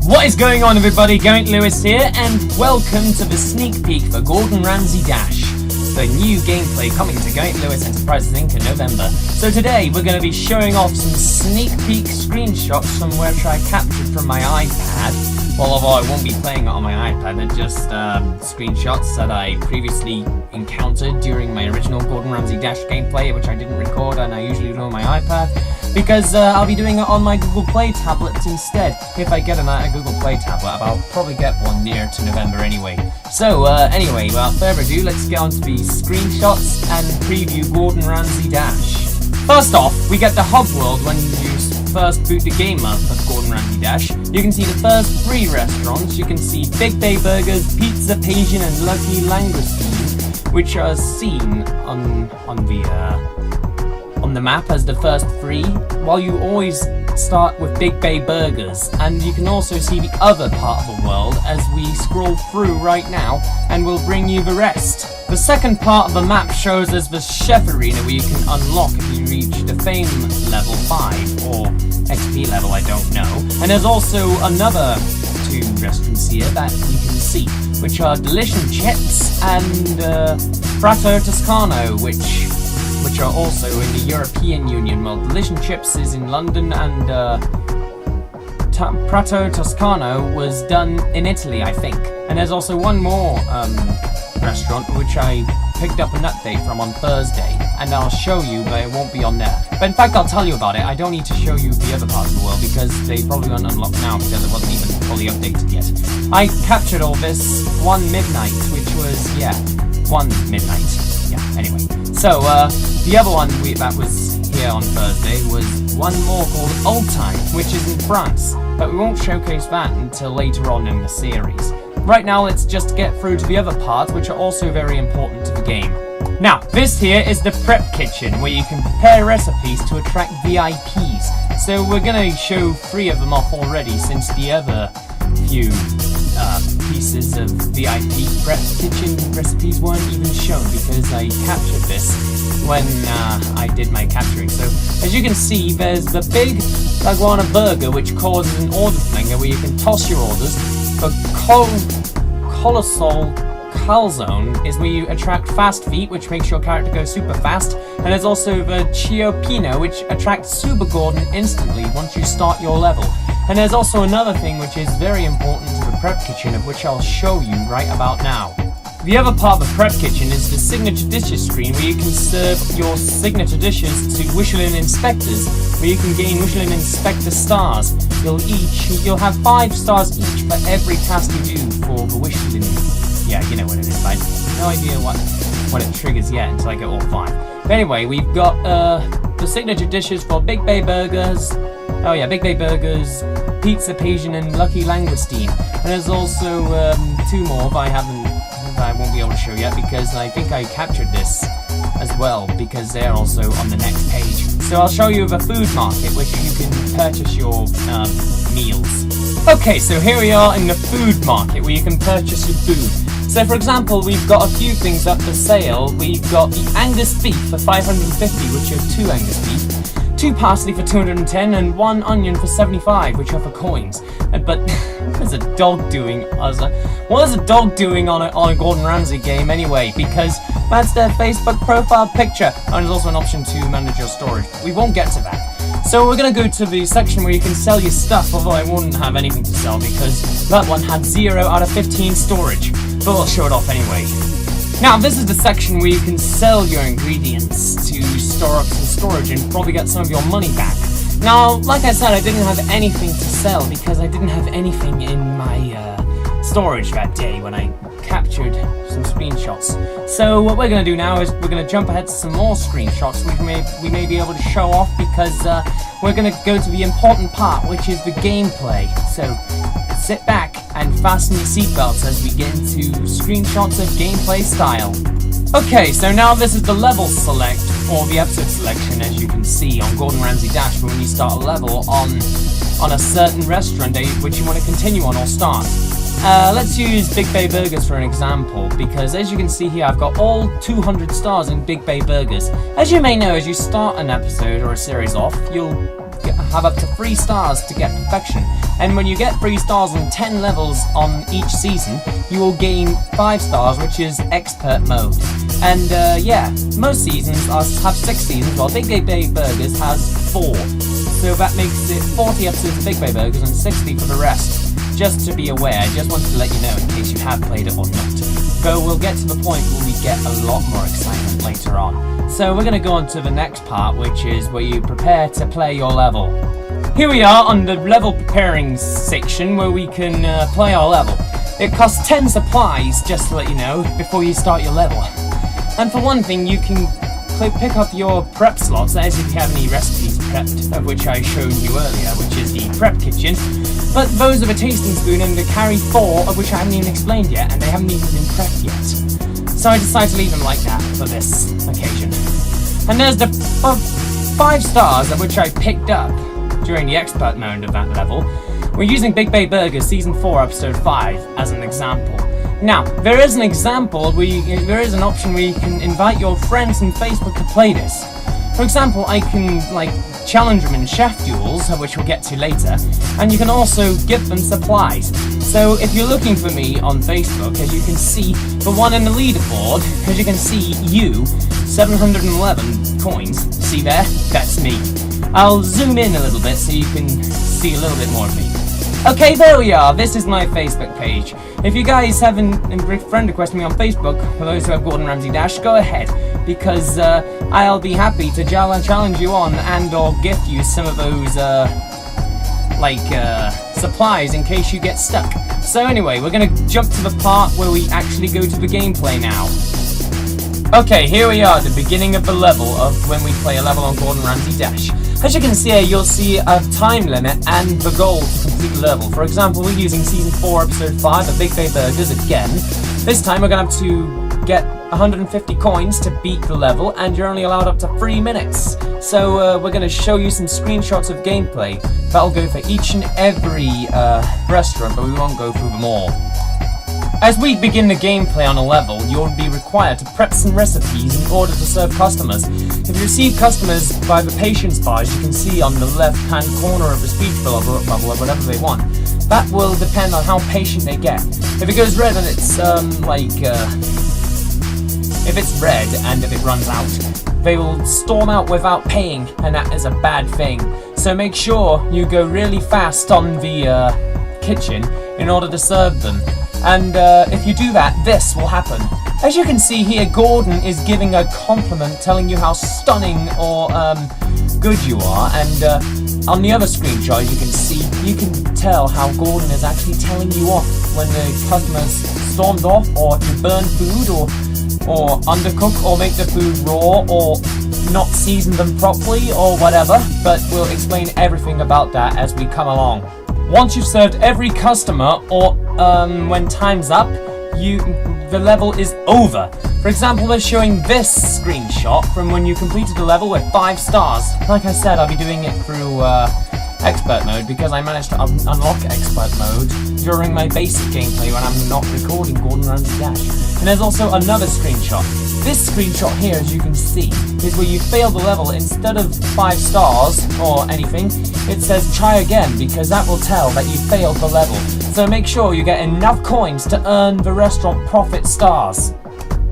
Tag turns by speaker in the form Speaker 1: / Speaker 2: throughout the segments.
Speaker 1: What is going on, everybody? Geraint Lewis here, and welcome to the sneak peek for Gordon Ramsay Dash, the new gameplay coming to Geraint Lewis Enterprises Inc. in November. So today we're going to be showing off some sneak peek screenshots from which I captured from my iPad. Well, although I won't be playing it on my iPad, they're just screenshots that I previously encountered during my original Gordon Ramsay Dash gameplay, which I didn't record and I usually do on my iPad, because I'll be doing it on my Google Play tablet instead. If I get a Google Play tablet, I'll probably get one near to November anyway. So anyway, without further ado, let's get on to the screenshots and preview Gordon Ramsay Dash. First off, we get the hub world when you first boot the game up of Gordon Ramsay Dash. You can see the first 3 restaurants. You can see Big Bay Burgers, Pizza Pasian and Lucky Langoustine, which are seen on the map as the first 3, while you always start with Big Bay Burgers. And you can also see the other part of the world as we scroll through right now, and we'll bring you the rest. The second part of the map shows us the chef arena, where you can unlock if you reach the fame level 5 or XP level, I don't know. And there's also another 2 restaurants here that you can see, which are Delicious Chips and Prato Toscano, which are also in the European Union. Well, Delicious Chips is in London, and Prato Toscano was done in Italy, I think. And there's also one more restaurant which I picked up an update from on Thursday, and I'll show you, but it won't be on there. But in fact, I'll tell you about it. I don't need to show you the other parts of the world because they probably won't unlock now because it wasn't even fully updated yet. I captured all this one midnight, which was, one midnight. Yeah, anyway. So, the other one that was here on Thursday was one more called Old Time, which is in France, but we won't showcase that until later on in the series. Right now, let's just get through to the other parts, which are also very important to the game. Now, this here is the prep kitchen, where you can prepare recipes to attract VIPs. So we're going to show 3 of them off already, since the other few pieces of VIP prep kitchen recipes weren't even shown, because I captured this when I did my capturing. So, as you can see, there's the big iguana burger, which causes an order flinger, where you can toss your orders. The Colossal Calzone is where you attract fast feet, which makes your character go super fast. And there's also the Chiopino, which attracts Super Gordon instantly once you start your level. And there's also another thing which is very important to the prep kitchen, of which I'll show you right about now. The other part of the prep kitchen is the signature dishes screen, where you can serve your signature dishes to Michelin inspectors, where you can gain Michelin inspector stars. You'll have 5 stars each for every task you do for the Michelin. Yeah, you know what it is. I have no idea what it triggers yet until I get all 5. But anyway, we've got the signature dishes for Big Bay Burgers. Oh yeah, Big Bay Burgers, Pizza Pasian and Lucky Langoustine. And there's also 2 more, but I won't be able to show yet, because I think I captured this as well, because they're also on the next page. So I'll show you the food market, which you can purchase your meals. Okay, so here we are in the food market, where you can purchase your food. So for example, we've got a few things up for sale. We've got the Angus beef for 550, which are 2 Angus beef, 2 parsley for 210, and 1 onion for 75, which are for coins. But what is a dog doing on a Gordon Ramsay game anyway? Because that's their Facebook profile picture, and there's also an option to manage your storage. We won't get to that. So we're going to go to the section where you can sell your stuff, although I wouldn't have anything to sell because that one had 0 out of 15 storage. But we'll show it off anyway. Now, this is the section where you can sell your ingredients to store up some storage and probably get some of your money back. Now, like I said, I didn't have anything to sell because I didn't have anything in my storage that day when I captured some screenshots. So what we're going to do now is we're going to jump ahead to some more screenshots which we may be able to show off, because we're going to go to the important part, which is the gameplay. So sit back and fasten your seatbelts as we get into screenshots of gameplay style. Okay, so now this is the level select, or the episode selection, as you can see on Gordon Ramsay Dash, for when you start a level on a certain restaurant which you want to continue on or start. Let's use Big Bay Burgers for an example, because as you can see here, I've got all 200 stars in Big Bay Burgers. As you may know, as you start an episode or a series off, you'll have up to 3 stars to get perfection. And when you get 3 stars on 10 levels on each season, you will gain 5 stars, which is expert mode. And yeah, most seasons have 6 seasons, while Big Bay Burgers has 4. So that makes it 40 episodes of Big Bay Burgers and 60 for the rest. Just to be aware, I just wanted to let you know in case you have played it or not. Though we'll get to the point where we get a lot more excitement later on. So we're going to go on to the next part, which is where you prepare to play your level. Here we are on the level preparing section where we can play our level. It costs 10 supplies, just to let you know, before you start your level. And for one thing, you can pick up your prep slots, that is if you have any recipes prepped, of which I showed you earlier, which is the prep kitchen. But those of a tasting spoon and the carry 4, of which I haven't even explained yet, and they haven't even been prepped yet. So I decided to leave them like that for this occasion. And there's the 5 stars of which I picked up during the expert mode of that level. We're using Big Bay Burgers Season 4 Episode 5 as an example. Now, there is an example there is an option where you can invite your friends on Facebook to play this. For example, I can challenge them in chef duels, which we'll get to later, and you can also give them supplies. So if you're looking for me on Facebook, as you can see, the one in the leaderboard, as you can see, 711 coins. See there? That's me. I'll zoom in a little bit so you can see a little bit more of me. Okay, there we are. This is my Facebook page. If you guys haven't friend requested me on Facebook, for those who have Gordon Ramsay Dash, go ahead, because I'll be happy to challenge you on and or gift you some of those supplies in case you get stuck. So anyway, we're gonna jump to the part where we actually go to the gameplay now. Okay, here we are, the beginning of the level of when we play a level on Gordon Ramsay Dash. As you can see here, you'll see a time limit and the goal to complete the level. For example, we're using Season 4, Episode 5 of Big Bay Burgers again. This time we're going to have to get 150 coins to beat the level, and you're only allowed up to 3 minutes. So we're going to show you some screenshots of gameplay. That'll go for each and every restaurant, but we won't go through them all. As we begin the gameplay on a level, you'll be required to prep some recipes in order to serve customers. If you receive customers by the patience bar, as you can see on the left-hand corner of the speech bubble or whatever they want, that will depend on how patient they get. If it goes red and it's if it's red and if it runs out, they will storm out without paying, and that is a bad thing. So make sure you go really fast on the kitchen in order to serve them. And if you do that, this will happen. As you can see here, Gordon is giving a compliment, telling you how stunning or good you are. And on the other screenshot, you can tell how Gordon is actually telling you off when the customers stormed off, or if you burn food, or undercook, or make the food raw, or not season them properly, or whatever. But we'll explain everything about that as we come along. Once you've served every customer, or when time's up, the level is over. For example, we're showing this screenshot from when you completed the level with 5 stars. Like I said, I'll be doing it through expert mode because I managed to unlock expert mode during my basic gameplay when I'm not recording Gordon Ramsay Dash. And there's also another screenshot. This screenshot here, as you can see, is where you fail the level. Instead of 5 stars or anything, it says try again, because that will tell that you failed the level. So make sure you get enough coins to earn the restaurant profit stars.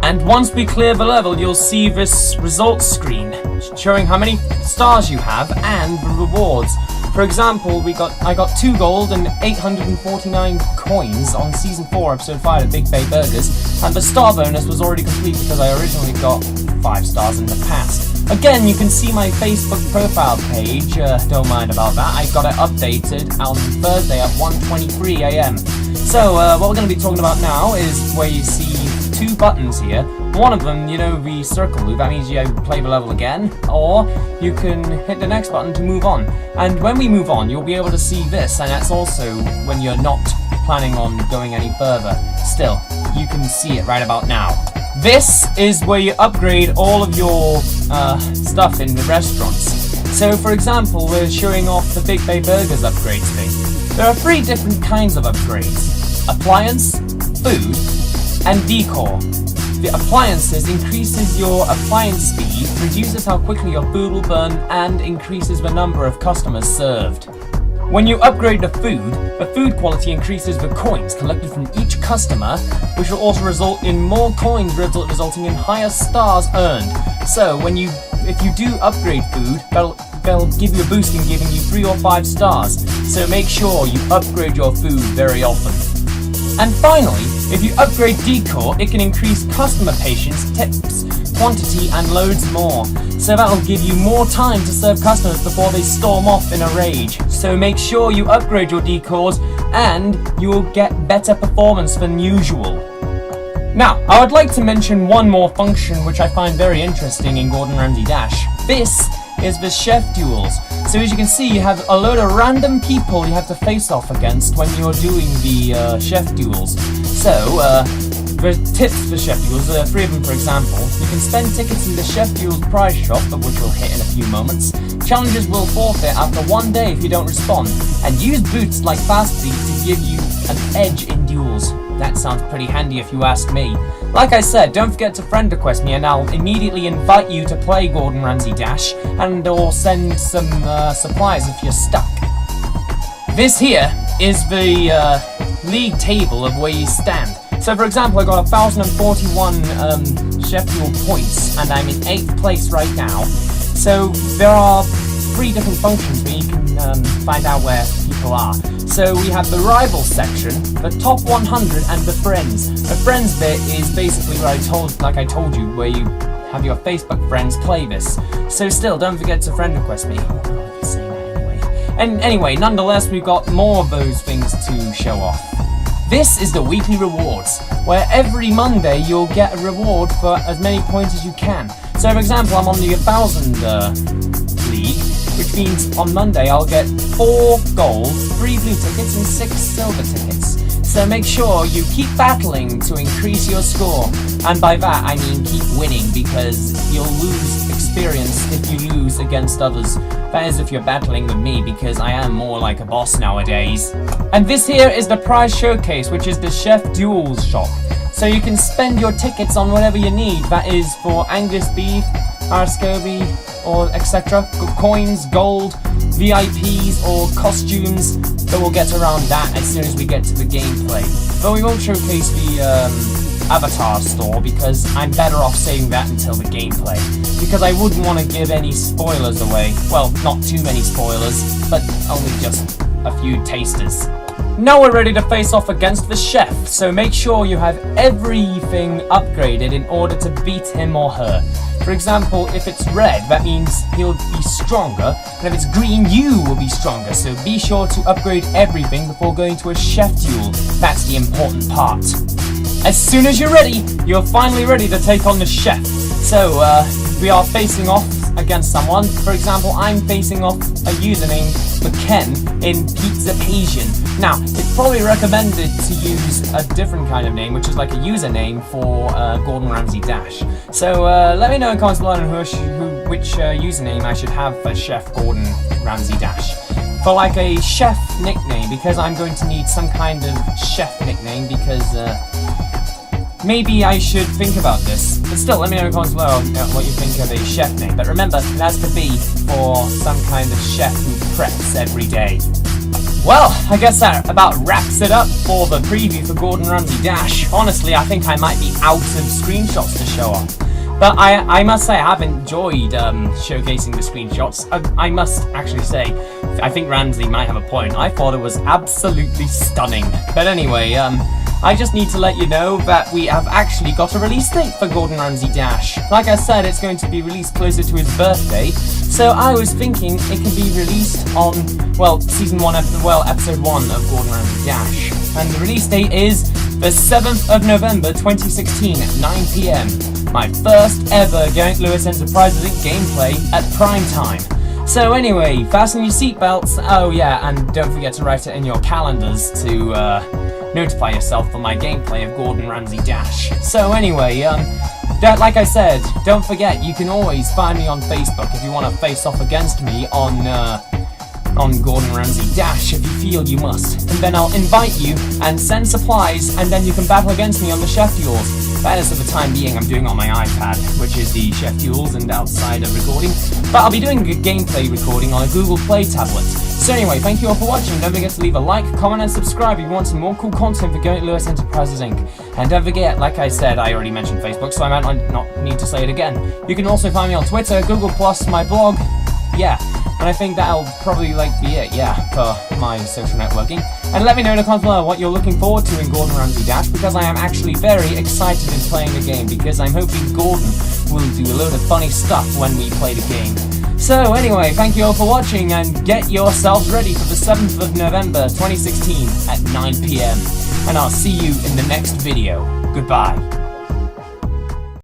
Speaker 1: And once we clear the level, you'll see this results screen showing how many stars you have and the rewards. For example, I got 2 gold and 849 coins on Season 4, Episode 5 of Big Bay Burgers, and the star bonus was already complete because I originally got 5 stars in the past. Again, you can see my Facebook profile page, don't mind about that. I got it updated on Thursday at 1:23 AM. So, what we're going to be talking about now is where you see 2 buttons here. One of them, the circle loop, that means you play the level again, or you can hit the next button to move on. And when we move on, you'll be able to see this, and that's also when you're not planning on going any further. Still, you can see it right about now. This is where you upgrade all of your stuff in the restaurants. So, for example, we're showing off the Big Bay Burgers upgrades thing. There are 3 different kinds of upgrades: appliance, food, and decor. the appliances increases your appliance speed, reduces how quickly your food will burn, and increases the number of customers served. When you upgrade the food quality increases the coins collected from each customer, which will also result in more coins, resulting in higher stars earned. So if you do upgrade food, they'll give you a boost in giving you 3 or 5 stars. So make sure you upgrade your food very often. And finally, if you upgrade decor, it can increase customer patience, tips, quantity, and loads more. So that'll give you more time to serve customers before they storm off in a rage. So make sure you upgrade your decors and you will get better performance than usual. Now, I would like to mention one more function which I find very interesting in Gordon Ramsay Dash. This is the chef duels. So as you can see, you have a load of random people you have to face off against when you're doing the chef duels. So, the tips for chef duels, 3 of them for example. You can spend tickets in the chef duels prize shop, which we'll hit in a few moments. Challenges will forfeit after 1 day if you don't respond. And use boots like fast feet to give you an edge in duels. That sounds pretty handy if you ask me. Like I said, don't forget to friend request me and I'll immediately invite you to play Gordon Ramsay Dash and or send some supplies if you're stuck. This here is the league table of where you stand. So for example, I got 1,041 chef duel points and I'm in 8th place right now. So there are 3 different functions where you can find out where people are. So we have the rivals section, the top 100, and the friends. The friends bit is basically where I told you, where you have your Facebook friends play this. So still, don't forget to friend request me. Oh, say that anyway. And anyway, nonetheless, we've got more of those things to show off. This is the weekly rewards, where every Monday you'll get a reward for as many points as you can. So for example, I'm on the 1,000 league, which means on Monday I'll get 4 gold, 3 blue tickets, and 6 silver tickets. So make sure you keep battling to increase your score. And by that I mean keep winning, because you'll lose experience if you lose against others. That is if you're battling with me, because I am more like a boss nowadays. And this here is the prize showcase, which is the Chef Duels shop. So you can spend your tickets on whatever you need. That is for Angus beef, Arscoby, or etc. Coins, gold, VIPs, or costumes. But we'll get around that as soon as we get to the gameplay. But we won't showcase the avatar store, because I'm better off saving that until the gameplay. Because I wouldn't want to give any spoilers away. Well, not too many spoilers, but only just a few tasters. Now we're ready to face off against the chef, so make sure you have everything upgraded in order to beat him or her. For example, if it's red, that means he'll be stronger, and if it's green, you will be stronger, so be sure to upgrade everything before going to a chef duel. That's the important part. As soon as you're ready, you're finally ready to take on the chef. So, we are facing off against someone. For example, I'm facing off a username for Ken in Pizza Asian. Now, it's probably recommended to use a different kind of name, which is like a username for Gordon Ramsay Dash. So let me know in comments below which username I should have for Chef Gordon Ramsay Dash. For like a chef nickname, because I'm going to need some kind of chef nickname, because maybe I should think about this. But still, let me know in the comments below what you think of a chef name. But remember, it has to be for some kind of chef who preps every day. Well, I guess that about wraps it up for the preview for Gordon Ramsay Dash. Honestly, I think I might be out of screenshots to show off. But I must say, I have enjoyed showcasing the screenshots. I must actually say, I think Ramsay might have a point. I thought it was absolutely stunning. But anyway, I just need to let you know that we have actually got a release date for Gordon Ramsay Dash. Like I said, it's going to be released closer to his birthday, so I was thinking it could be released on, well, episode 1 of Gordon Ramsay Dash. And the release date is the 7th of November 2016 at 9 PM. My first ever Geraint Lewis Enterprises Inc gameplay at prime time. So anyway, fasten your seatbelts. Oh yeah, and don't forget to write it in your calendars to notify yourself for my gameplay of Gordon Ramsay Dash. So anyway, like I said, don't forget, you can always find me on Facebook if you want to face off against me on Gordon Ramsay Dash if you feel you must. And then I'll invite you and send supplies, and then you can battle against me on the chef duels. But as of the time being, I'm doing it on my iPad, which is the Chef Duels and outside of recording. But I'll be doing a gameplay recording on a Google Play tablet. So anyway, thank you all for watching. Don't forget to leave a like, comment, and subscribe if you want some more cool content for Geraint Lewis Enterprises Inc. And don't forget, like I said, I already mentioned Facebook, so I might not need to say it again. You can also find me on Twitter, Google+, my blog, yeah. And I think that'll probably be it, yeah, for my social networking. And let me know in the comments below what you're looking forward to in Gordon Ramsay Dash, because I am actually very excited in playing the game, because I'm hoping Gordon will do a load of funny stuff when we play the game. So anyway, thank you all for watching, and get yourselves ready for the 7th of November 2016 at 9 PM. And I'll see you in the next video. Goodbye.